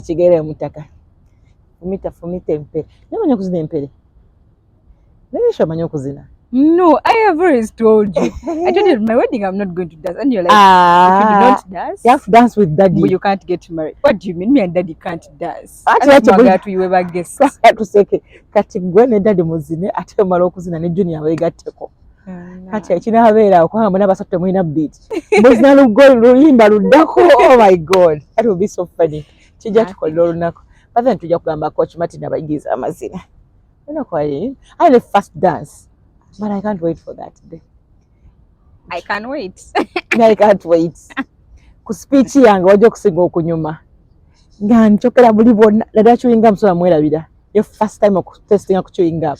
Kigere mutaka. Fumita empere. Namanya kuzina empere. Nenisho manyo kuzina. No, I have always told you. I told you at my wedding I'm not going to dance. And you're like, if you do not dance, you have to dance with daddy. You can't get married. What do you mean? Me and daddy can't dance. You ever guess. To say kati gwe ne daddy muzine ate mala okuzina ne junior wegatteko. Kati ekina habeera okwanga muna basatu mulina beat. Muzina luyimba luddako. Oh my god. That would be so funny. Kijja tukola olunaku. But then tujja kugamba coach Martin abayigiza amazina. I had a fast dance. But I can't wait for that day. I can't wait. I can't wait. Ku speech yange wajja okusinga okunyuma. Nga nchokera buli bonna dada chewing gum so amwerabira. Your first time of testing ku chewing gum.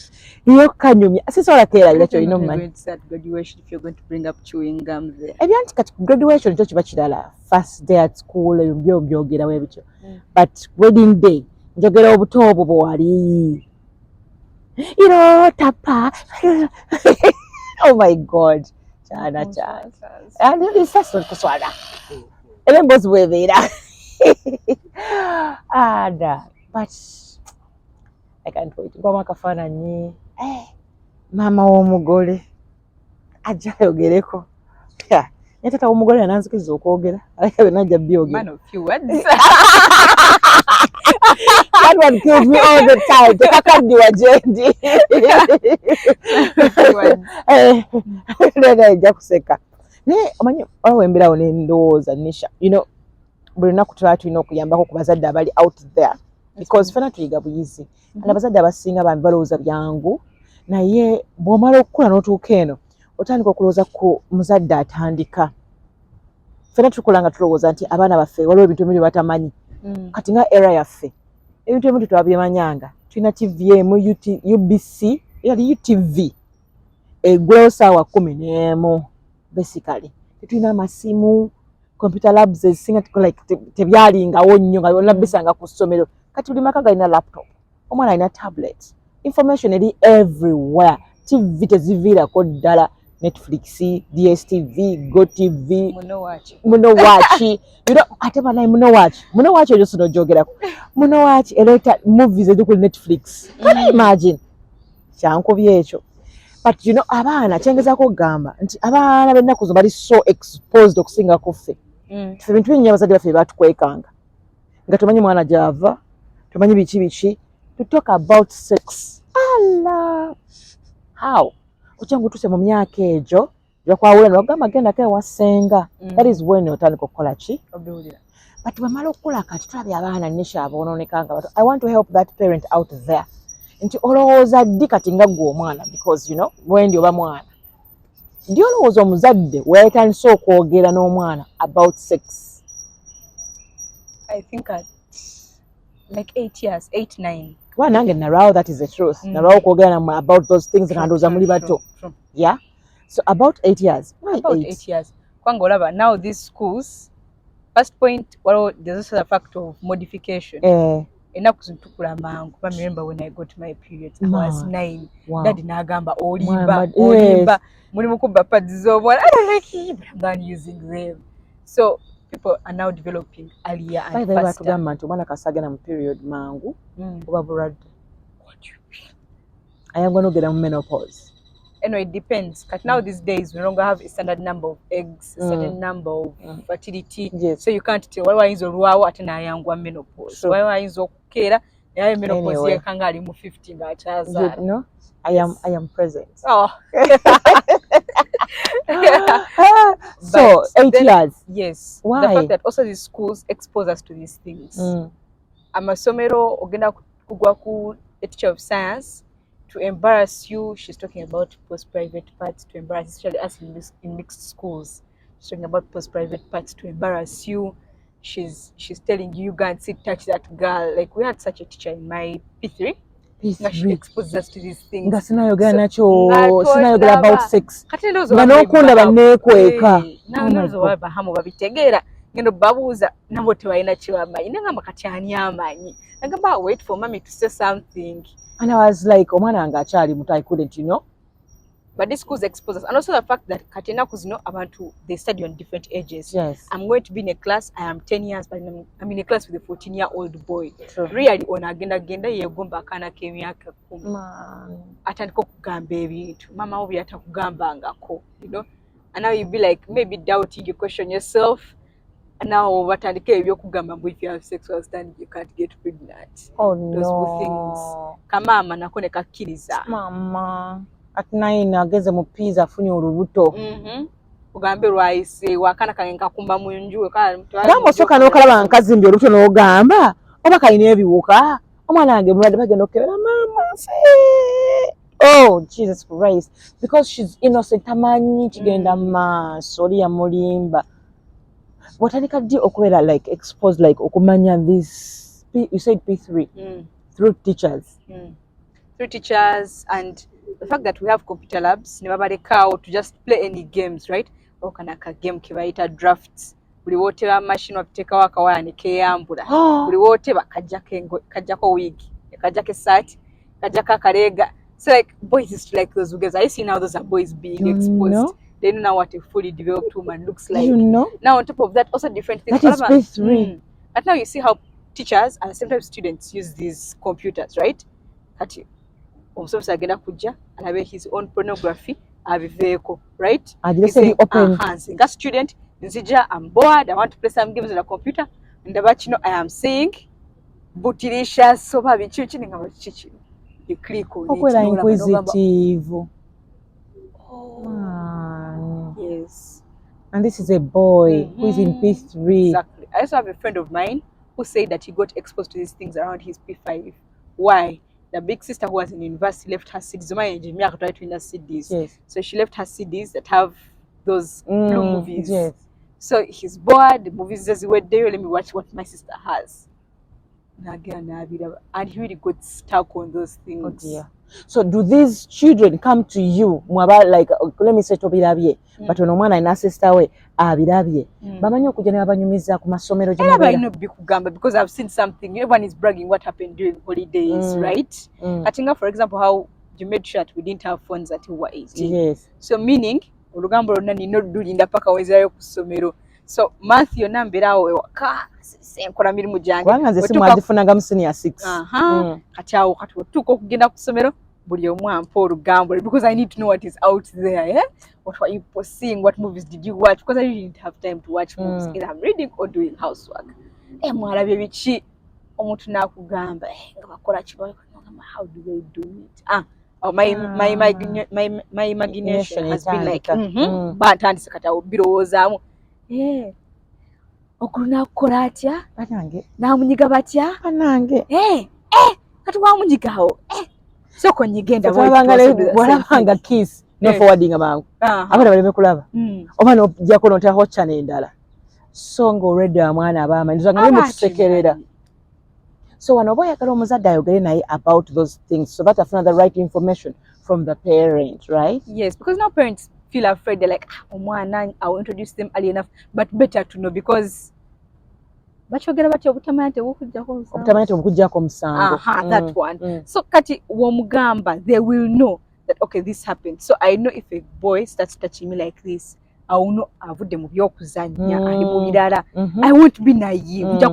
Iyo kanyumya. Sisobola keerabira kyo ino man. Graduation if you're going to bring up chewing gum there. Ebyanti kati graduation kyo kiba kirala. First day at school byogera webityo. But wedding day njogera obuto obwo bwali. Tapa. Oh my god. Chana. And this first one kuswala. Ele mbozi bwebera. But I can't wait. Ngoma kafananyi. Mama w'omugole ajja yogereko. Tata w'omugole ananzikiriza okwogera. Aleka benajja byogera. Man of few words. That one kills me all the time. Tekakaddiwa gyendi. Nene ajja kuseka. Naye omanyi wemberawo ne ndowooza Nisha. Buli lunaku tuba tulina okuyambako ku bazadde abali out there. Because fena tuyiga buyizi. Abazadde abasinga bambi balowooza byangu. Naye bw'omala okukula n'otuuka eno otandika okulowooza ku muzadde atandika. Fena tukula nga tulowooza nti abaana baffe waliwo ebintu ebimu bye batamanyi. Kati nga era yaffe ebintu ebimu twabimanyanga tulina TV emu UBC yali UTV eggulawo ssaawa 11 basically tetulina amasimu computer labs ezisinga tebyalingawo nnyo nga byonna bisanga ku ssomero kati buli maka galina laptop omwana alina tablet information eri everywhere TV teziviirako ddala Netflix, DSTV, GoTV, Munowachi. Ate banayi Munowachi ojo sino jogerako. Munowachi eleta movies ezo Netflix. Can you imagine? Kyankubye ekyo. But abaana kyengezako okugamba nti abaana b'ennaku zo bali so exposed okusinga kuffe. Ffe bintu bingi abazadde baffe batukwekanga. Nga tumanyi mwana gy'ava, tumanyi biki. To talk about sex. Allah. How? Kuchangu tuse mu myaka egyo yakwawula n'ogamba genda ke wasenga. That is when otandika okukola ki obiwulira. But bamala okukula kati tulabye abaana Nisha aboononekanga. But I want to help that parent out there. Nti olowooza ddi kati nga ggwe omwana because wendi oba mwana. Ndi olowooza omuzadde weetandise okwogera n'omwana about sex. I think at like 8 years, 8, 9. Well, nange that is the truth. Narao kwogera about those things ngandoza muli bato. Yeah. So about 8 years. Why about 8 years? Kwanga olaba now these schools first point there's also the fact of modification. Enaku zintukula mangu. I remember when I got my period I was 9. Wow. Daddy nagamba olimba muli mukuba pads z'obwana. I don't like it, but I'm using them. So people are now developing earlier and faster. Batugamba nti omwana kasagana mu period mangu oba bulwadde. What do you mean? I am going to get a menopause. Anyway, it depends. But now these days we no longer have a standard number of eggs, a certain number of fertility. Yes. So you can't tell why is olwawo ate nayangwa menopause. Why is okukera naye menopause yekanga ali mu 50 nga achaza. I am present. Oh. So 8 years. Yes. Why? The fact that also these schools expose us to these things. Amasomero ogenda kugwa ku a teacher of science to embarrass you. She's talking about post-private parts to embarrass, especially us in mixed schools. She's talking about post-private parts to embarrass you. She's telling you go and sit, touch that girl. Like we had such a teacher in my P3. She exposes us to these things. Nga sinayogera nakyo, sinayogera about sex. Nga n'okunda banneekweka. Nazo babahamu babitegeera. Ngendo babuuza nabo tebalina kibamanyi. Nengamba kati ani amanyi. Nagamba wait for mommy to say something. And I was like, omwana nga akyali muto, I couldn't, but these schools expose us, and also the fact that Katina Kuzino abantu they study on different ages. Yes. I'm going to be in a class. I am 10 years, but I'm in a class with a 14-year-old boy. True. Really, on agenda yegomba kana kemyaka 10. Man. Atandika okugamba ebintu. Mama obi atakugambangako, you know. And now you be like maybe doubting, you question yourself. And now watandika ebyokugamba mbu if you have sexual standing you can't get pregnant. Oh Those no. things. Kamama nako ne kakkiriza. Mama. At 9 ageze mu pizza afunye olubuto. Ugambe lwayise wakana kange nkakumba mu nju gamba osooka n'okalaba nkazimbi olubuto n'ogamba oba kalina ebiwuka omwana wange mulwadde bagenda okebera mama oh Jesus Christ, because she's innocent tamanyi kigenda maaso oli yamulimba watandika ddi okubeera like exposed like okumanya this you said P3 through teachers and the fact that we have computer labs ne babalekaawo to just play any games, right? Okana ka game ke bayita drafts buli wooteba machine wapiteekawo akawaya ne keeyambula buli wooteba kajjako wig kajjako essaati kajjako akaleega. So like boys is like those games. I see now those are boys being exposed. Know? They know now what a fully developed woman looks like. You know? Now on top of that also different things. That is P3. But now you see how teachers and sometimes students use these computers, right? Kati omusomesa agenda kujja alabe his own pornography abiveeko, right? Saying, open. Nga student nzija, I'm bored, I want to play some games on the computer, ndaba kino I am seeing butirisha soba bichi nga bichi you click on it inquisitive. Yes. And this is a boy who is in P3. Exactly. I also have a friend of mine who said that he got exposed to these things around his P5. Why? The big sister who was in university left her CDs. Yes. So she left her CDs that have those blue movies. Yes. So he's bored. The movies just were there. Let me watch what my sister has. And he really got stuck on those things. Oh dear. So do these children come to you mwaba like let me say tobirabye but ono mwana ina sister we abirabye bamanyi okujja ne babanyumiza ku masomero gye mabera ino bikugamba because I've seen something everyone is bragging what happened during holidays, right? Katinga for example how you made sure that we didn't have phones until we were 18. Yes. So meaning olugambo lonna nino dulinda paka wezerayo ku somero. So month yonna mberawo ewaka senkola mirimu gyange kubanga nze simu azifunanga mu senior 6 kati awo kati otuuka okugenda ku ssomero buli omu ampa olugambo because I need to know what is out there. Yeah? What were you seeing? What movies did you watch? Because I really didn't have time to watch movies. Either I'm reading or doing housework. Mwalabye biki omuntu nakugamba nga bakola kino how do they do it? My imagination has been like batandise kati awo birowoozaamu okuluna kukola atya banange namunyiga batya banange kati wamunyigawo soko nyigenda walabanga kiss no forwarding amangu abana baleme kulaba oba nojjako notaho channel endala so ng'olwedde mwana abamanyi nzanga mutusekerera so wano oba oyagala omuzadde ayogere naye about those things so that afuna the right information from the parent, right? Yes, because now parents feel afraid. They're like, omwana, I'll introduce them early enough, but better to know because that one. So kati womugamba, they will know that okay, this happened. So I know if a boy starts touching me like this, I will know avudde mu byokuzanya ali mu birala. I won't be naive. I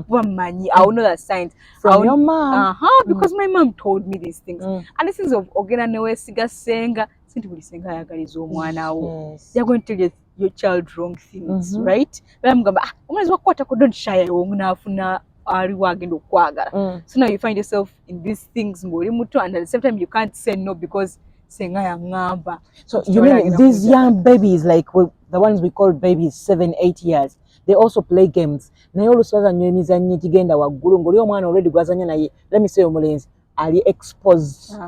will know the signs from your mom. Because my mom told me these things. And the things of ogena newe siga senga, sinti buli senga ayagaliza omwana wo. They're going to tell your child wrong things, right? Bamugamba omwana wakwata ko don't shy omwana afuna ari wagenda okwagala. So now you find yourself in these things ngoli muto and at the same time you can't say no because senga yangamba. So you mean these young babies like the ones we call babies 7-8 years, they also play games. Naye olusoza nnyo emizannyo gigenda waggulu ng'oli omwana already gwazanya naye let me say omulenzi ali exposed.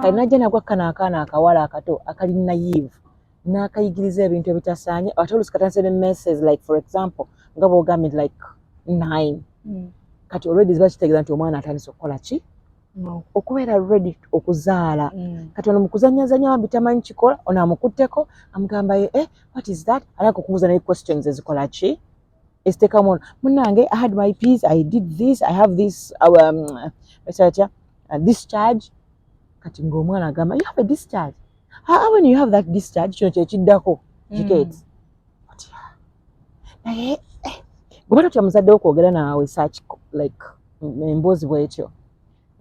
Kalina nagwa akaana akawala akato akali naive n'akayigiriza ebintu ebitasaanye ate olusi katansebe messes like for example nga bw'ogambye like 9 kati already ziba kitegeeza nti omwana atandise okukola ki okubeera ready okuzaala kati ono mukuzanyazanya wambi tamanyi kikola ono amukutteko amugamba what is that alaka okubuuza naye questions ezikola ki eziteekamu ono munnange I had my peace, I did this, I have this discharge kati ng'omwana agamba you have a discharge When you have that discharge kino kyekiddako kikeeti naye gwe batya muzadde okwogera naawe such like emboozi bwetyo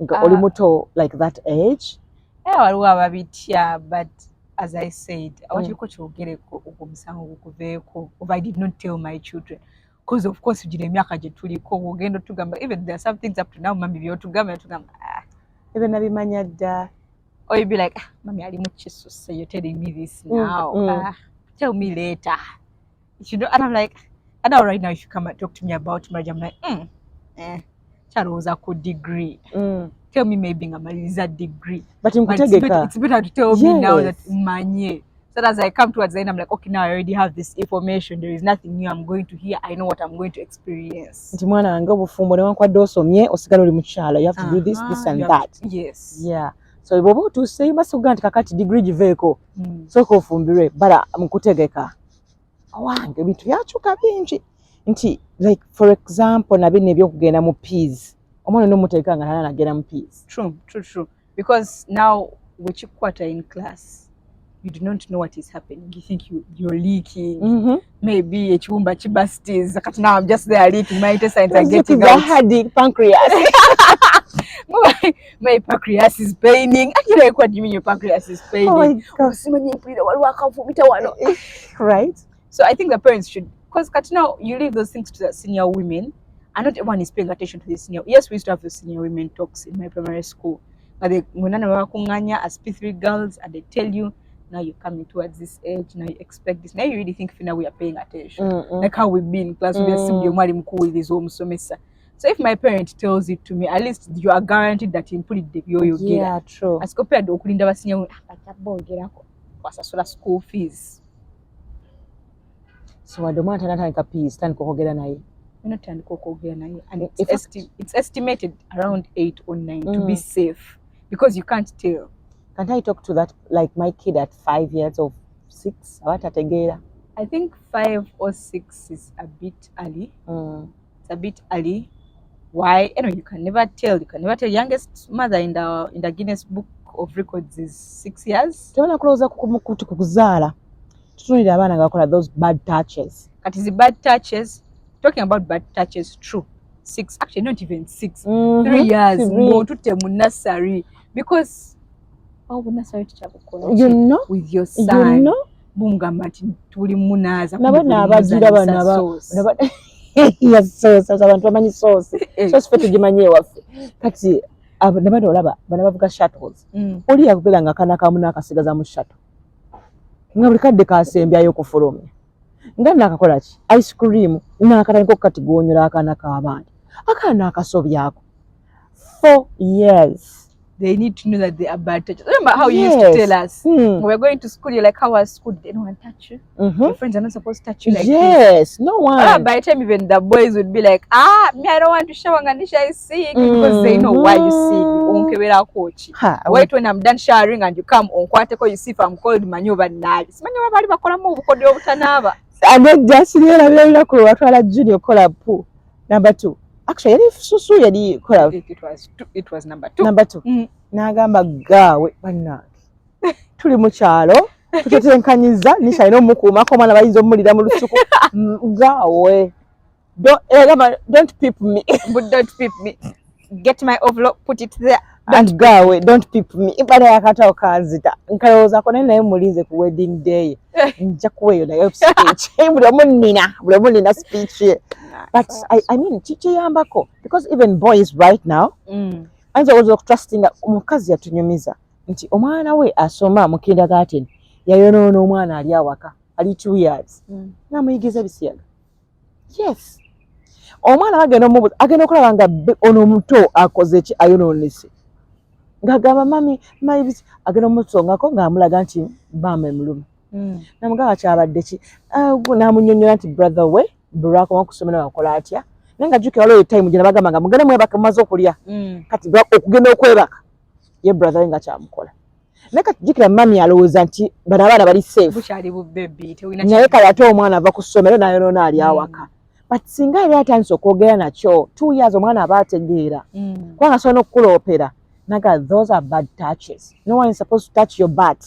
nga oli muto like that age waliwo ababitya but as I said awakiliko kyogereko ogwo omusango gukuveeko of I did not tell my children because of course gira emyaka gye tuliko ogenda otugamba even there are some things up to now mami byotugamba ebyo nabimanya dda or you'd be like mami ali mu kisusse you're telling me this now tell me later you know and I'm like and now right now if you come and talk to me about marriage I'm like kyalowooza ku degree tell me maybe ngamaliriza degree but it's better to tell me now that manye so as I come towards the end I'm like okay now I already have this information there is nothing new I'm going to hear I know what I'm going to experience nti mwana wange obufumbo newankwadde osomye osigala oli mu kyalo you have to do this and that yes so bw'oba otuuse you must kugaa nti kakati degree giveeko sooka ofumbirwe bala mukutegeka owange ebintu byakyuka bingi nti like for example nabino ebyokugenda mu peas omwana n'omuteeka nga nana nagenda mu peas true because now wekikwata in class you do not know what is happening you think you're leaking maybe ekiwumba kibasties kati now I'm just there leaking my intestines are getting out headache pancreas my pancreas is paining actually what do you mean your pancreas is paining usimenye mpira waliwo akavumita wano right so I think the parents should because kati now you leave those things to the senior women and not everyone is paying attention to the senior. Yes, we used to have the senior women talks in my primary school. But they as P3 girls and they tell you now you're coming towards this age, now you expect this. Now you really think now we are paying attention. Like how we've been in class, we are simply with his home semester. So if my parent tells it to me, at least you are guaranteed that you put it the you get. Yeah, true. As compared to okulinda senior school fees. So I don't want to peace, stand kohogera naye. And it's estimated around 8 or 9 to be safe because you can't tell. Can't I talk to that like my kid at 5 years or 6? I think 5 or 6 is a bit early. It's a bit early. Why? You can never tell. You can never tell. Youngest mother in the Guinness Book of Records is 6 years. Kuzaala. Tutunira abaana gakola those bad touches. That is the bad touches. Talking about bad touches, true. 6, actually not even 6. 3 years more to tell nursery because nursery teacher with your son. Bunga mati tuli munaza. Nabana abagira bana yes sauce abantu bamanyi sauce. Sauce fetu gimanye waffe. Kati nabana olaba bana bavuga shuttles. Oli yakubera nga kana kamu nakasigaza mu shuttle. Nga buli kadde kasembyayo kufulumya. Nga nakakola ki ice cream nakatandika okukatigonyera akaana k'abantu akaana akasobyako 4 years they need to know that they are bad touches. Remember how you used to tell us when we were going to school you're like how was school they don't want to touch you your friends are not supposed to touch you like this no one by the time even the boys would be like me I don't want to shower Nganisha is sick because they know why you sick onkebera kochi wait when I'm done showering and you come onkwateko you see if I'm cold manyoba nabi simanyi bali bakola mu bukodde obutanaba and then just really ko watwala junior collab number 2 actually yali susu yali collab it was number 2 nagamba gawe bannange tuli mu kyalo tutetenkanyiza nisha ino mukuma ko mwana bayinza omulira mu lusuku gawe don't peep me but don't peep me get my envelope put it there and gawe don't peep me ibada yakata okazita nkaloza ko naye mulize ku wedding day nja kuweyo nayo speech bula munina speech but I mean chiche yambako because even boys right now anza ozo trusting omukazi yatunyumiza nti omwana we asoma mu kindergarten yayonoona omwana ali awaka ali 2 years namuyigiza bisiyaga yes omwana agenda okulaba nga ono omuto akoze ki ayonoonese ngagamba mami mayibisi agenda omusongako ng'amulaga nti bama emuluma namugamba kyabadde ki namunyonyola nti brother we bulwakoma kusomera wakola atya naye nga jjukira waliwo time gye nabagamba nga mugende mwebaka mumaze okulya kati okugenda okwebaka ye brother we nga kyamukola naye kati jjukira mami alowooza nti bano abaana bali safe naye kale ate omwana ava ku ssomero nayonoona ali awaka but singa yali atandise okwogera nakyo 2 years omwana aba ategeera kubanga asobola okukuloopera naga those are bad touches no one is supposed to touch your butt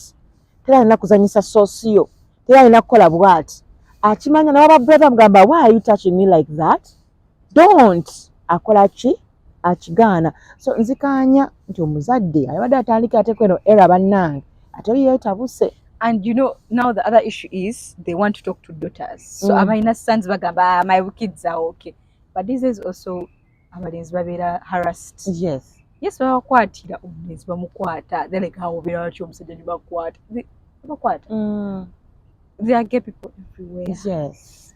teralina kuzanyisa socio, teralina kukola bwati. Akimanya n'aba brother mugamba, why are you touching me like that? Don't. Akola ki? Akigaana. So nzikanya nti omuzadde ayabadde atandika ate kweno era bannange ate yeetabuse. And you know, now the other issue is they want to talk to daughters. So abaina sons bagamba, my kids are okay. But this is also abalenzi babeera harassed. Yes. Yes, babakwatira omulenzi bamukwata. They're like, how obeera watyo omusajja ne bakwata. Bakwata. There are gay people everywhere. Yes.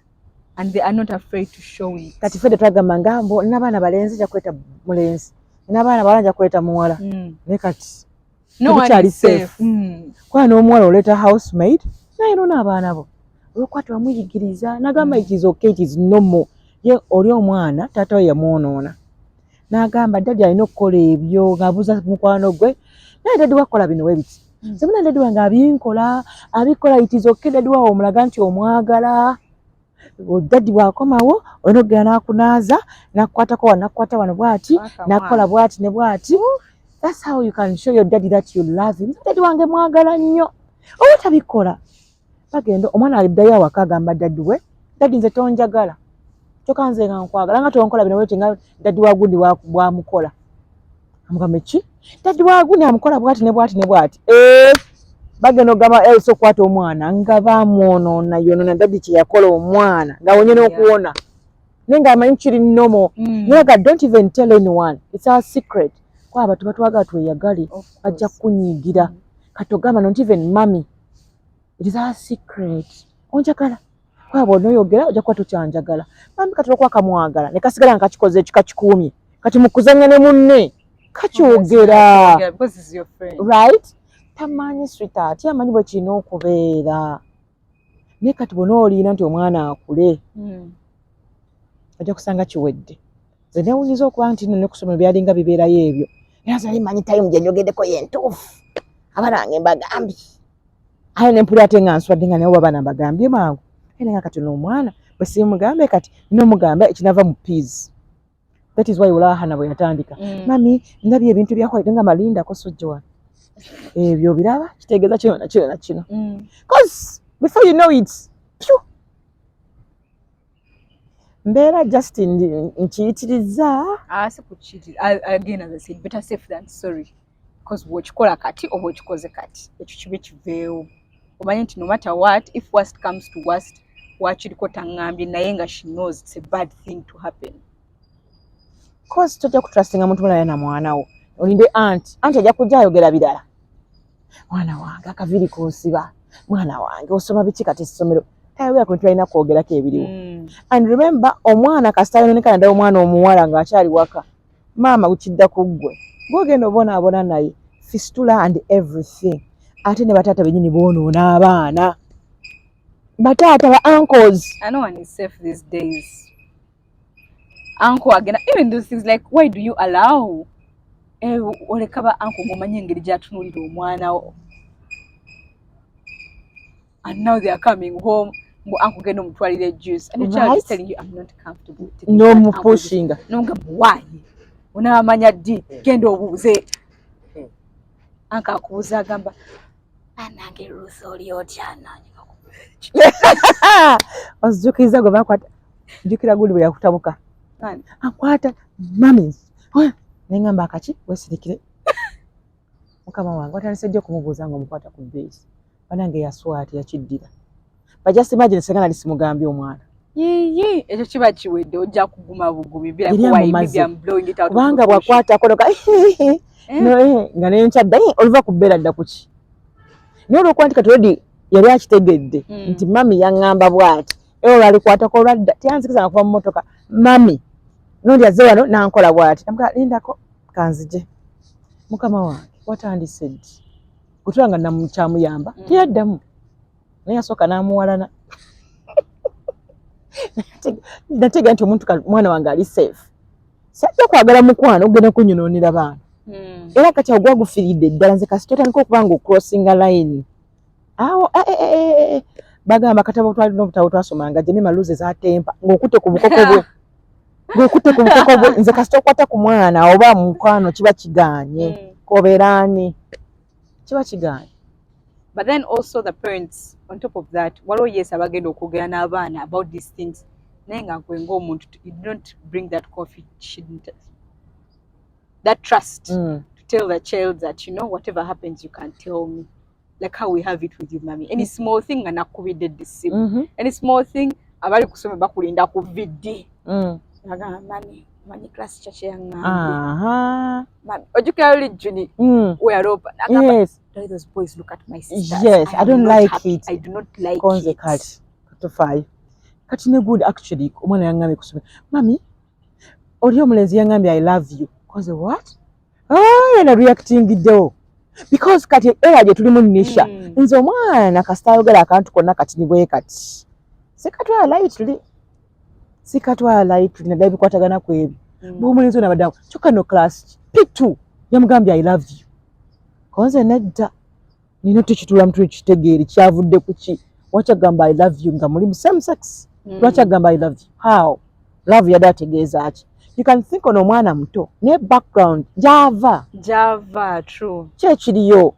And they are not afraid to show it. Kati fedde twagamba ngambo n'abaana balenzi ja kweta mulenzi. N'abaana bawala ja kweta muwala. Ne kati. No one is safe. Kwa n'omuwala oleeta housemaid naye n'abaana bo. Olwokwata bamuyigiriza n'agamba it is okay, it is normal. Ye oli omwana taata we yamwonoona. N'agamba daddy alina okukola ebyo ng'abuuza mukwano gwe. Naye daddy wakola bino webiti. Semuna daddy wange abikola it is okay, daddy wawe omulaga nti omwagala. Daddy bw'akomawo olina okugenda n'akunaaza n'akukwatako wano n'akukwata wano bw'ati n'akola bw'ati ne bw'ati. That's how you can show your daddy that you love him. Daddy wange mwagala nnyo. Oba tabikola. Bagenda omwana aliddayo awaka agamba daddy we, daddy nze tonjagala. Kyokka nze nga nkwagala nga tonkola bino bw'oti nga daddy wa gundi bw'amukola. Amugamba ki? Daddy wa gundi amukola bw'ati ne bw'ati ne bw'ati. Bagenda ogamba else okwata omwana nga bamwonoona yonoona daddy kye yakola omwana ng'awonye n'okuwona. Naye ng'amanyi kiri nnomo. Naye don't even tell anyone. It's our secret. Kwa abantu batwagala tweyagale bajja kunyigira. Katogamba not even mommy. It is our secret. Onjagala. Kwa bono yogera ojja kuba tokyanjagala. Mami katono kwa kamwagala. Ne kasigala nkakikoze ekikakikuumye. Kati mukuzanya ne munne. Kakyogera. Because he's your friend. Right? Tamanyi sweetheart. Yamanyi bwe kirina okubeera. Ne kati bono olina nti omwana akule. Ojja kusanga kiwedde. Nze neewunyiza okuba nti nno ne kusoma byalinga bibeerayo ebyo. Era nze manyi time gye njogeddeko ye ntuufu. Abalange mbagambye. Aye ne mpulira ate nga nswadde nga nabo babaana mbagambye mangu. Era nga kati n'omwana bwe simugambe kati n'omugamba ekinava mu peas. That is why Olahana bwe yatandika. Mami ndabye ebintu byakwalidde nga malindako sojja. Ebyo biraba kitegeeza kino na kino. Because before you know it, phew, Mbera Justin nkiyitiriza. Again, as I said, better safe than sorry. Because w'okikola kati oba okikoze kati ekyo kibe kiveewo. Omanyi nti no matter what, if worst comes to worst, wakiriko taŋŋambye naye nga she knows it's a bad thing to happen. Because tojja kutrustinga muntu mulala na mwana wo. Olinde anti ajja kujja ayogera birala. Mwana wange akaviri kunsiba. Mwana wange osoma biki kati essomero. Tayogera ku bintu alina kwogerako ebiriwo. And remember, omwana kasitayo nenekana dda omwana omuwala ng'akyali waka. Maama ukidda ku ggwe. Gwogenda obonaabona naye. Fistula and everything. Ate ne bataata bennyini boonoona abaana. Bataata ba uncles. No one is safe these days. Uncle again, even those things like, why do you allow? Oleka ba uncle ng'omanya engeri gy'atunuulira omwana wo. And now they are coming home. Uncle genda omutwalira juice. And the child is telling you, I'm not comfortable. No pushing. No, why? Unaamanya ddi genda obuuze. Uncle akubuuza agamba, anange Ruth oli otya nange. Ozijukiriza gwe bakwata. Jukira gundi bwe yakutabuka. Akwata mami. Nengamba akaki wesirikire. Mukama wange watandise ddyo okumubuuza ng'omukwata ku base. Banange yaswati yakiddira. But just imagine sengana lisimugambye omwana. Ekyo kiba kiwedde ojja kuguma bugumi bila kuwa maybe I'm blowing it out. Kubanga bwakwata akonoka no nga nenkyadda oluva ku bbeera dda kuki. Naye olw'okwandika tulodi yali akitegedde nti mami yaŋŋamba bw'ati. Eyo lwalikwatako olwadda teyanzikiza nga kuva mu mmotoka. Mami nondi azze wano n'ankola bw'ati. Namugaa lindako kanzije. Mukama wange watandise ddi. Kutula nga namukyamuyamba teyaddamu. Naye asooka n'amuwalana. Natega nti omuntu mwana wange ali safe. Sajja kwagala mukwano ogenda kunyunoonera baana. Era kati ogwa gufiridde ddala nze kasi totandika okuba nga ocrossinga line. Awo bagamba katabo twalina obutabo twasomanga Jemima Luze z'atempa ng'okutte ku bukoko bwe. Ng'okutte ku bukoko bwe nze kasi tokwata ku mwana oba mukwano kiba kigaanye. Kobeeraani. Kiba kigaanye. But then also the parents, on top of that, walo yes abagenda okwogera n'abaana about these things. Naye nga gwe ng'omuntu, you don't bring that that trust to tell the child that, you know, whatever happens, you can tell me. Like how we have it with you, mommy. Any small thing, and nakubide the sim. Any small thing, abali kusome bakulinda ku vidi. Mani class chache yanga. Mami, ojukali juni. We are open. Yes. Those boys look at my sisters. Yes, I don't like happy. it. I do not like Konze it. Kati. To 5. Kati ne good actually. Omwana yangambe kusome. Mami, oli omulenzi yangambe I love you. Konze what? Yana reacting video. Because kati era je tuli mu nisha. Nzo mwana kasitayogera akantu konna kati nibwe kati. Sikatwa lightly. Sikatwa lightly na dabi kwatagana kwebi. Bumulenzi na badamu. Choka no class. P2. Yamugambye I love you. Konze nedda. Nino tuchitula mtu chitegeri kyavudde kuki. Wacha gamba I love you nga muri same sex. Wacha gamba I love you. How? Love ya dategeeza aki. You can think on omwana muto ne background Java true kyekiriyo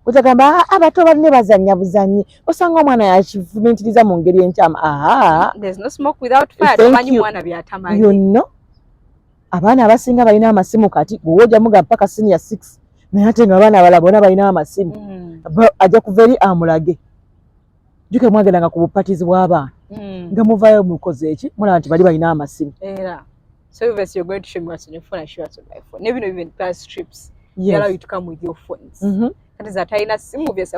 utagamba abato banne bazanya buzanyi osanga omwana yakivumentiriza mu ngeri enkyama there's no smoke without fire tamanyi mwana byatamanyi you know abaana abasinga balina amasimu kati gwoja muga paka senior 6 naye ate nga abaana abalala bona balina amasimu ajja kuveri amulage juke mwagenda nga ku bupatizi bw'abaana nga muvayo mukoze eki mulaba nti bali balina amasimu era. So if you're going to show me what's on your phone, I show what's on my phone. Even class trips, they allow you to come with your phones. That is that I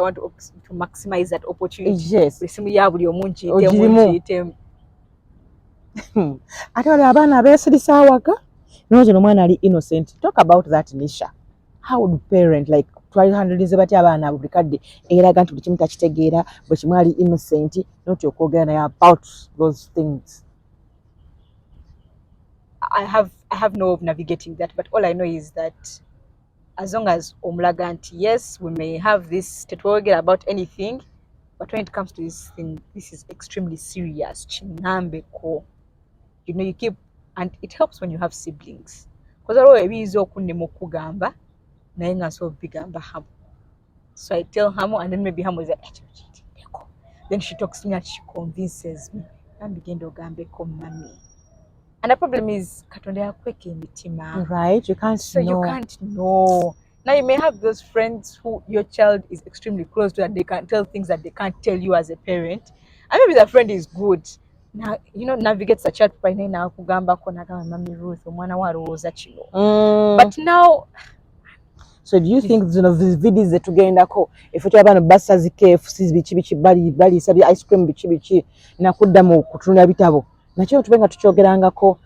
want to maximize that opportunity. Yes. Atwala abana abeesirisa awaka nozo nomwana ali innocent. Talk about that, Nisha. How would parent like try handling bati abana abo bikadde eraga nti kimu takitegeera bwe kimu ali innocent not okwogera naye about those things. I have no way of navigating that, but all I know is that as long as omulaganti, yes, we may have this tetwoge about anything, but when it comes to this thing, this is extremely serious. Chinambeko, you know, you keep, and it helps when you have siblings. Because I always ebizo kunemo kugamba, na inga so bigamba hamu. So I tell Hamu, and then maybe Hamu is like, then she talks to me and she convinces me. And begin to gambeko mommy. And the problem is, right? You can't so know. You can't know. Now you may have those friends who your child is extremely close to, and they can tell things that they can't tell you as a parent. And maybe the friend is good. Now you know navigates a chat by now kugamba kona kama mami Ruth omwana wa roza chino. But now. So do you think zino videos that tugenda ko if you have an basa zike FCs bichi bali sabi ice cream bichi na kudda mu kutunda bitabo. Nakyo tubenga tuchogerangako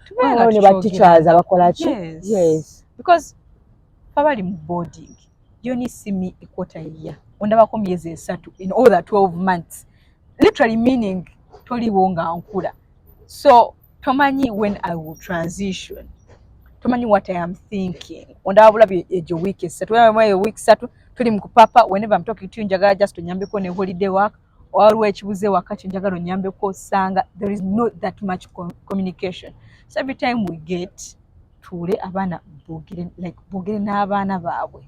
ne ba teachers abakola ki. Yes, because babali mu boarding you only see me a quarter a year ondabako myezi 3 in all that 12 months, literally meaning toli wonga ankula. So tomanyi when I will transition, tomanyi what I am thinking ondabula ejo week 3 when week 3 tuli mu kupapa. Whenever I'm talking to you njagala just onyambeko ne holiday work or ekibuze wakati njagala onyambeko sanga, there is not that much communication. So every time we get tule abana bogere n'abaana baabwe,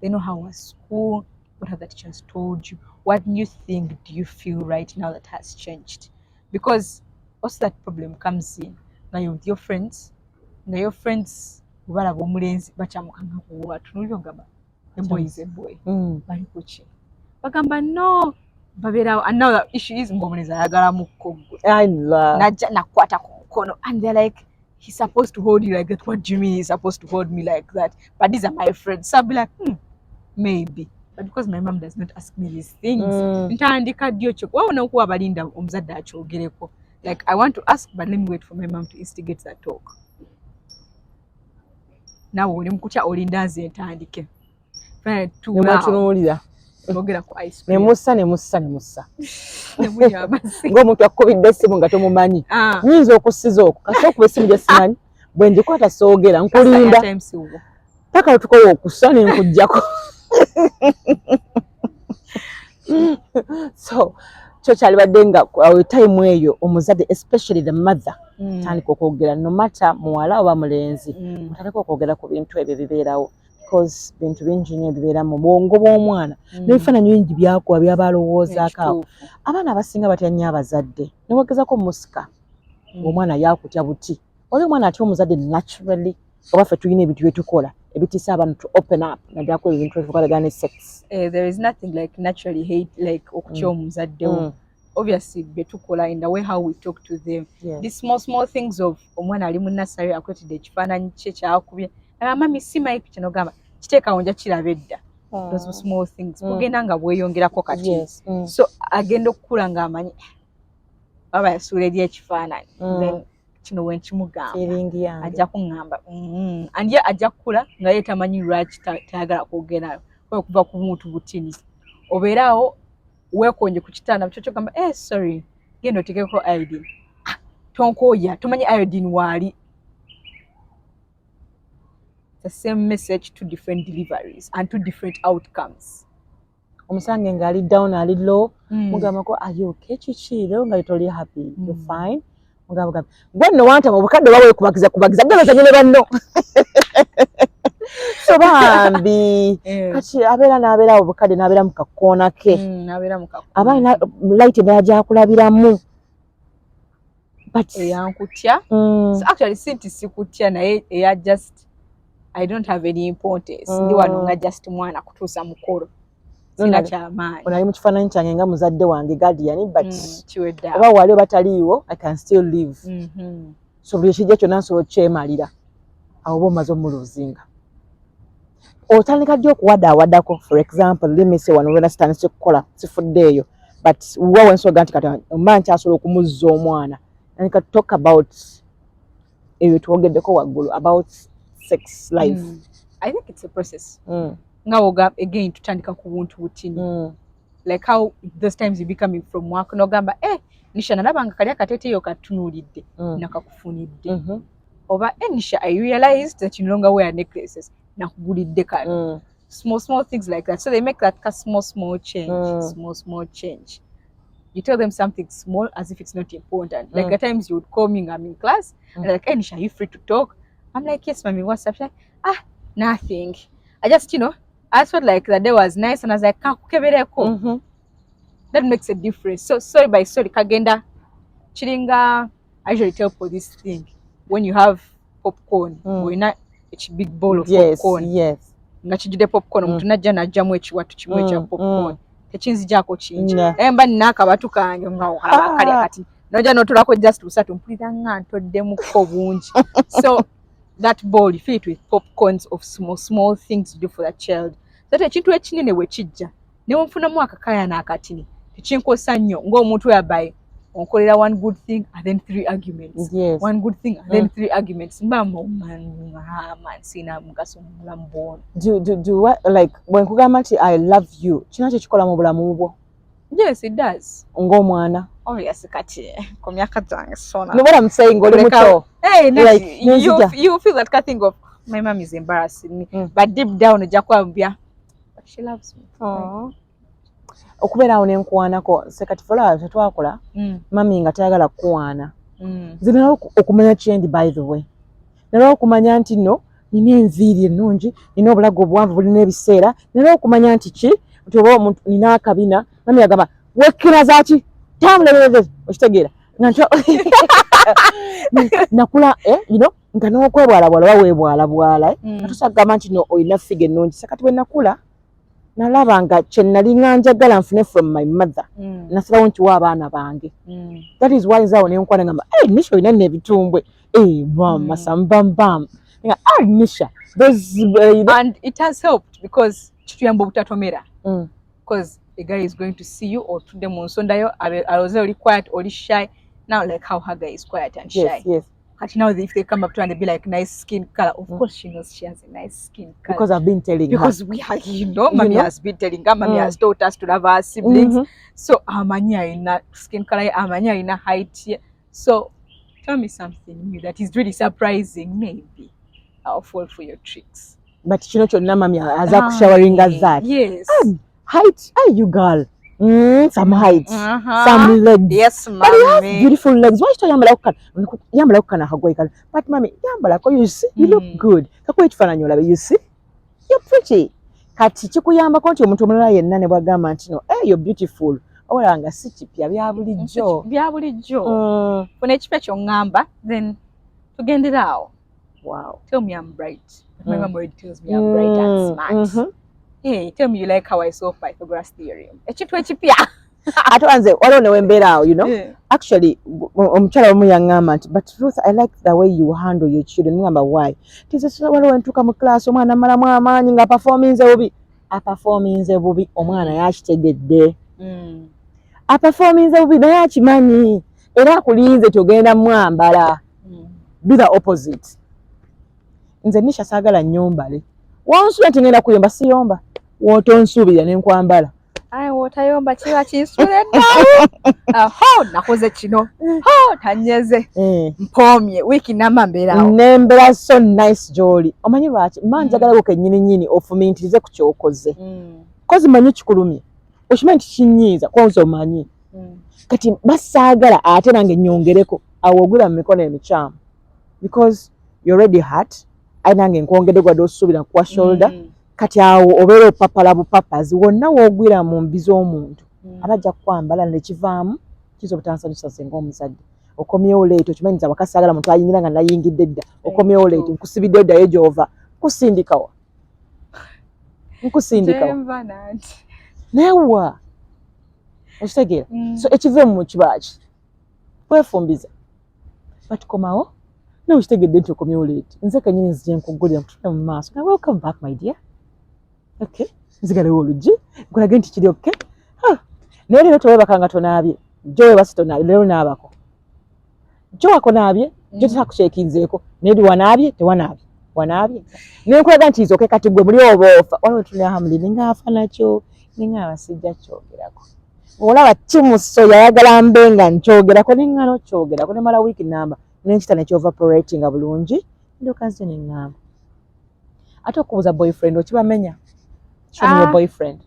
they know how was school, what have the teachers told you, what new thing do you feel right now that has changed. Because also that problem comes in now you're with your friends, now your friends bala bomulenzi bachamukanga kuwa tunulyo ngaba the boy is a boy bali kuchi bagamba no babera. And now the issue is ngomulenzi ayagala mukogwe najja nakwata ku mukono, and they're like, he's supposed to hold you like that. What do you mean he's supposed to hold me like that? But these are my friends. So I'll be like, maybe. But because my mom does not ask me these things, like I want to ask, but let me wait for my mom to instigate that talk. Now when I'm kucha olindaze ntandike. Mogera ku ice cream. Nemussa. Ng'omuntu akubidde essimu nga tomumanyi. Nyinza okussiza okwo. Kati okuba essimu gye simanyi. Bwe ngikwata soogera nkulinda. Paka tukola okussa ne nkuggyako. So, kyo kyalibadde nga time eyo omuzadde especially the mother tandika okwogera no matter muwala oba mulenzi. Mutandika okwogera ku bintu ebyo bibeerawo. because bintu bingi nnyo bibeera mu bwongo bw'omwana n'ebifaananyi bingi byakuba byabalowoozaako awo. Abaana abasinga batya nnyo abazadde ne wagezako musika ng'omwana yakutya buti oli omwana atya omuzadde naturally oba ffe tulina ebintu bye tukola ebitiisa abaana to open up naddako ebintu ebikolagana ne sex. There is nothing like naturally hate like okutya omuzadde wo. Obviously betukola in the way how we talk to them. These small things of omwana ali mu nursery akwetedde ekifaananyi kye kyakubye mami sima ipi kino gamba kiteeka onja kirabedda. Those small things bugenda nga bweyongerako kati. So agenda okukula ng'amanyi baba yasuula eri ekifaananyi then kino wenkimugamba ajja kuŋŋamba and ye ajja kukula nga ye tamanyi lwaki tayagala kwogerayo okuva ku muntu butini obeeraawo weekonje ku kitanda kyo gamba sorry genda oteekeko iodine tonkooya tomanyi iodine waali. The same message, two different deliveries and two different outcomes. Omusange ngali down ali low mugamba ko are you okay chichiro nga totally happy you fine mugamba gwe no wanta mu bukadde bawe kubagiza gwe zanyene banno so bambi kati abeera obukadde n'abeera mu kakoona ke abaana light ndaja kulabiramu but yankutya so actually sinti sikutya naye eya just I don't have any importance. Ndi wano nga just mwana kutuusa mukolo. Sina kyamaanyi. Onayi mu kifaananyi kyange nga muzadde wange guardian but oba wali bataliiwo I can still live. So buli kijja kyonna nsobola kyemalira. Awo oba omaze omuluzinga. Otandika ddi okuwaddaako for example let me say wano wena sitandise kukola sifuddeeyo but wa wensoga nti kati omba nkyasobola okumuzza omwana. And can talk about ebyo twogeddeko waggulu about sex life. I think it's a process. Nga again tutandika ku buntu butini. Like how those times you be coming from work nogamba Nisha nalabanga kali akateteyo katunulidde nakakufunidde. Oba Nisha I realized that you no longer wear necklaces nakugulidde kano. Small things like that. So they make that small change. You tell them something small as if it's not important. Like at times you would call me I'm in class and like Nisha, are you free to talk? I'm like, yes, mommy, what's up? She's like, nothing. I just, I felt like the day was nice and I was like, that makes a difference. So, sorry by sorry, Kagenda, Chiringa, I usually tell people this thing. When you have popcorn, or not a big bowl of popcorn. Yes. Ngachijide popcorn, mutunajja na jamu ekiwatu kimwe kya popcorn. Techinzi jako chinji. Emba naka batu kange ngawo kali kati. Noja notulako just usatu mpulira nga ntoddemu bungi. So that bowl you fill it with popcorns of small things to do for that child. So ekintu ekinene we kijja. Ne wonfunamu akakaya n'akatini. Tekinkosa nnyo ng'omuntu yabaye onkolera one good thing and then 3 arguments. Yes. One good thing and then 3 arguments. Mbamo man sina mugaso mu bulamu bwona. Do what like when kugamba nti I love you. Kina kye kikola mu bulamu bwo? Yes, it does. Ng'omwana. Obviously kati ku myaka zange sona. No, what I'm saying oli muto. Hey, like, you feel that kind of thing of my mom is embarrassing me. But deep down but she loves me. Aww. Okubeera awo nenkwanako sekati fola tetwakola mami nga tayagala kukwana zina okumanya kyendi by the way nalwo okumanya nti no nina enviiri ennungi nina obulago obwanvu bulina ebiseera nalwo okumanya nti ki nti oba omuntu nina akabina mami yagamba wekkira zaaki tamulebereze okitegeera nakula nga n'okwebwalabwala oba weebwalabwala tusagamba nti no olina figa ennungi sekati bwe nakula nalaba nga kye nali nga njagala nfune from my mother nasalawo nkiwa abaana bange that is why nzaawo nenkwana ngamba Nisha olina n'ebitumbwe mama sambambam Nisha and it has helped because kituyamba obutatomera because the guy is going to see you or tudde mu nsondayo aloze oli quiet oli shy now like how Haga is quiet and shy. Yes. But now if they come up to her and they be like nice skin color, of course she knows she has a nice skin color. Because I've been telling her. Because we are, Mommy has been telling her, Mommy has taught us to love our siblings. So Amanya in that skin color, Amanya in a height. So tell me something new that is really surprising. Maybe I'll fall for your tricks. But you know what Mami has showering as that. Yes. Height, you girl. Some height, some legs. Yes, Mommy. But he has beautiful legs. Why should yambala ukana hagoika? But Mommy, yambala ko you see, you look good. Kako ichifananyo labe, you see? you're pretty. Kati kikuyambako nti omuntu omulala yenna ne bwagamba nti no, you're beautiful. Obola nga si kipya bya bulijjo. Bya bulijjo. Funa ekipya ky'oŋŋamba, then tugendera awo. Wow. Tell me I'm bright. My mom already tells me I'm bright and smart. Hey, tell me you like how I solve Pythagoras theorem. Ekintu ekipya. Ate wanze waliwo ne wembeera awo, you know. Actually, omukyala omu yaŋŋamba nti, but Ruth, I like the way you handle your children. Ngamba why? Tize waliwo ntuuka mu class omwana amalamu amaanyi nga aperforminze bubi omwana yakitegedde. Aperforminze bubi naye akimanyi era akulinze togenda mwambala. Be the opposite. Nze Nisha saagala nyombale. Wansuubira nti ngenda kuyomba siyomba. Wootonsuubira ne nkwambala. Ayi wootayomba kiba kinsuuleddawo. Nakoze kino. Tanyeze. Mpoomye wiiki namma mbeerawo. Nembera so nice gy'oli. Omanyi lwaki? Mma njagalawo kennyini ofumintirize ku kyokoze. Kozi manyi kikulumye. Okimanyi nti kinyiiza kozi omanyi. Kati basaagala ate nange nyongereko awo ogwira mu mikono emikyamu. Because you're already hurt. Ayi nange nkwongedde gwadde osuubira kwa shoulder. Kati awo obeera opapala bupapazi wonna woogwira mu mbi z'omuntu abajja kukwambala nekivaamu kiza obutansanyusa singa omuzadde okomyewo leeto okimanyi nti awaka saagala muntu ayingira nga nayingidde dda okomyewo leeto nkusibidde oddayo gy'ova nkusindikawa neewa okitegeera so ekiveemu mu kibaaki kwefumbiza batukomawo nawe okitegedde nti okomyewo leeto nze kenyini nzije nkuggulira nkutule mu maaso nga welcome back my dear. Okay, nzigalewo oluggi nkulage nti kiri okay. Naye leero tewebakanga tonaabye jo webasi tonaabye leero naabako jo wakonaabye jo takushekinzeeko naye wanaabye tewanaabye wanaabye naye nkulaga nti izo kati gwe muli oboofa waliwo tuli hamuli ninga afa nakyo ninga abasijja kyogerako olaba kimuso yayagala mbe nga nkyogerako nengalo kyogerako nemala wiiki namba nenkita nekyovaporatinga bulungi ndoka nze neŋŋamba ate okubuuza boyfriend okibamenya. Show me your boyfriend.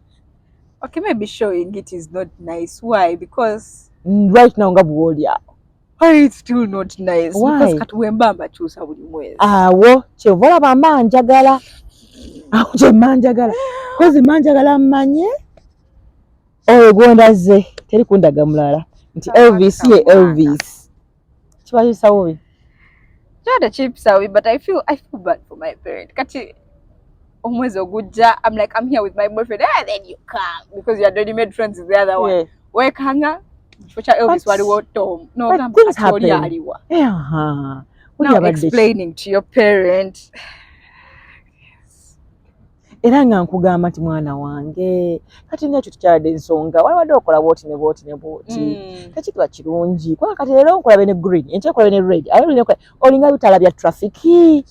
Okay, maybe showing it is not nice. Why? Because right now nga buolya. Why it's still not nice? Why? Because katuwembamba chusa buli mwezi. Awo kyevola bamba njagala. Awo kye manjagala. Kozi manjagala mmanye. Gonda ze teri kundaga mulala. Nti Elvis ye Elvis. Kibayisa wobi. Not a cheap sawi, but I feel bad for my parent. Kati omwezi ogujja, I'm like, I'm here with my boyfriend. Then you come because you had already made friends with the other one. Wekanga, chocha Elvis waliwo Tom. No, things happen. Now explaining to your parent. Era nga nkugamba nti mwana wange kati ng'ekyo tukyalade ensonga waliwadde okola bwoti ne bwoti ne bwoti tekitwa kirungi kubanga kati leero nkulabe ne green enkya nkulabe ne red olinga bitala bya trafiki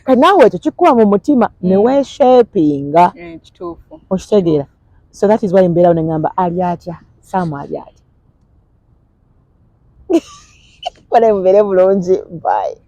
kati naawe ekyo kikuwa mu mutima ne weeshapinga kituufu okitegeera so that is why mbeerawo ne ŋŋamba ali atya Saamu ali atya wale mubeere bulungi bye